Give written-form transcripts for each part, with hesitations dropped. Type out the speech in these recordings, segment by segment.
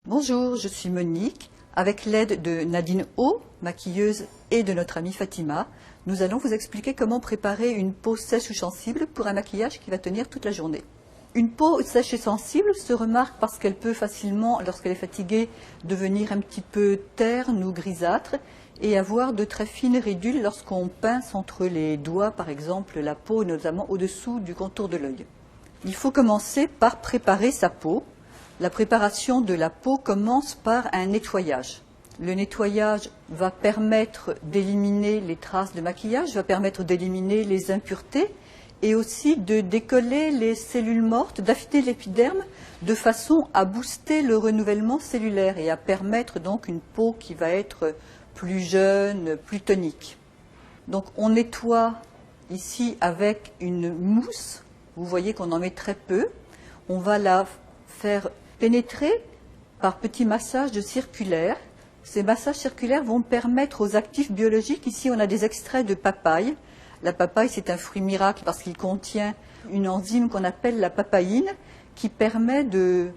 Bonjour, je suis Monique. Avec l'aide de Nadine O, maquilleuse, et de notre amie Fatima, nous allons vous expliquer comment préparer une peau sèche ou sensible pour un maquillage qui va tenir toute la journée. Une peau sèche et sensible se remarque parce qu'elle peut facilement, lorsqu'elle est fatiguée, devenir un petit peu terne ou grisâtre et avoir de très fines ridules lorsqu'on pince entre les doigts, par exemple, la peau, notamment au-dessous du contour de l'œil. Il faut commencer par préparer sa peau. La préparation de la peau commence par un nettoyage. Le nettoyage va permettre d'éliminer les traces de maquillage, va permettre d'éliminer les impuretés et aussi de décoller les cellules mortes, d'affiner l'épiderme de façon à booster le renouvellement cellulaire et à permettre donc une peau qui va être plus jeune, plus tonique. Donc on nettoie ici avec une mousse. Vous voyez qu'on en met très peu. On va la faire pénétrer par petits massages circulaires. Ces massages circulaires vont permettre aux actifs biologiques, ici on a des extraits de papaye. La papaye, c'est un fruit miracle parce qu'il contient une enzyme qu'on appelle la papaïne qui permet de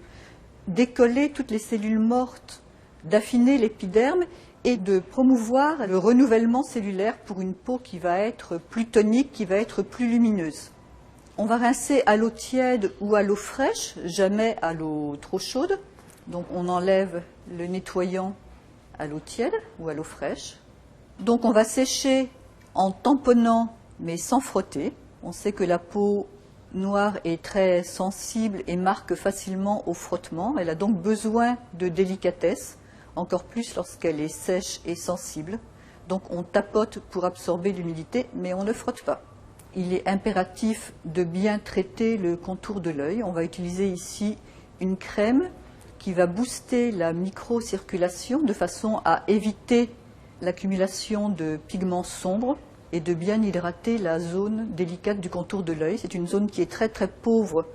décoller toutes les cellules mortes, d'affiner l'épiderme et de promouvoir le renouvellement cellulaire pour une peau qui va être plus tonique, qui va être plus lumineuse. On va rincer à l'eau tiède ou à l'eau fraîche, jamais à l'eau trop chaude. Donc on enlève le nettoyant à l'eau tiède ou à l'eau fraîche. Donc on va sécher en tamponnant mais sans frotter. On sait que la peau noire est très sensible et marque facilement au frottement. Elle a donc besoin de délicatesse, encore plus lorsqu'elle est sèche et sensible. Donc on tapote pour absorber l'humidité, mais on ne frotte pas. Il est impératif de bien traiter le contour de l'œil. On va utiliser ici une crème qui va booster la microcirculation de façon à éviter l'accumulation de pigments sombres et de bien hydrater la zone délicate du contour de l'œil. C'est une zone qui est très très pauvre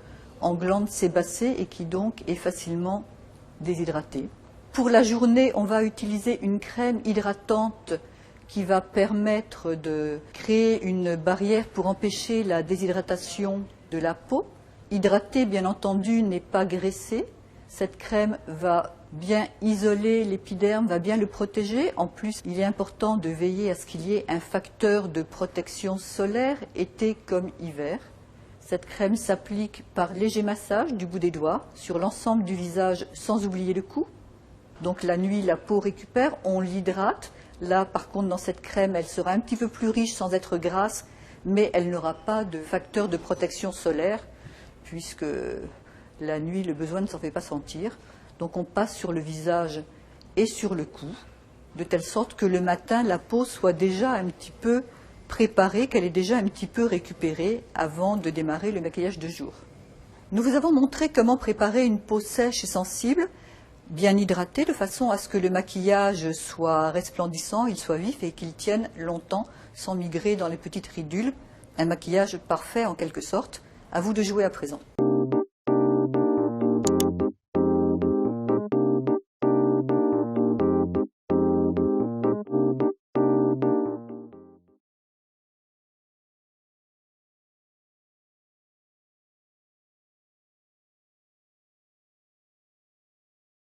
en glandes sébacées et qui donc est facilement déshydratée. Pour la journée, on va utiliser une crème hydratante qui va permettre de créer une barrière pour empêcher la déshydratation de la peau. Hydrater, bien entendu, n'est pas graisser. Cette crème va bien isoler l'épiderme, va bien le protéger. En plus, il est important de veiller à ce qu'il y ait un facteur de protection solaire, été comme hiver. Cette crème s'applique par léger massage du bout des doigts sur l'ensemble du visage sans oublier le cou. Donc la nuit, la peau récupère, on l'hydrate. Là, par contre, dans cette crème, elle sera un petit peu plus riche sans être grasse, mais elle n'aura pas de facteur de protection solaire, puisque la nuit, le besoin ne s'en fait pas sentir. Donc on passe sur le visage et sur le cou, de telle sorte que le matin, la peau soit déjà un petit peu préparée, qu'elle est déjà un petit peu récupérée avant de démarrer le maquillage de jour. Nous vous avons montré comment préparer une peau sèche et sensible, bien hydratée, de façon à ce que le maquillage soit resplendissant, il soit vif et qu'il tienne longtemps sans migrer dans les petites ridules. Un maquillage parfait en quelque sorte. À vous de jouer à présent.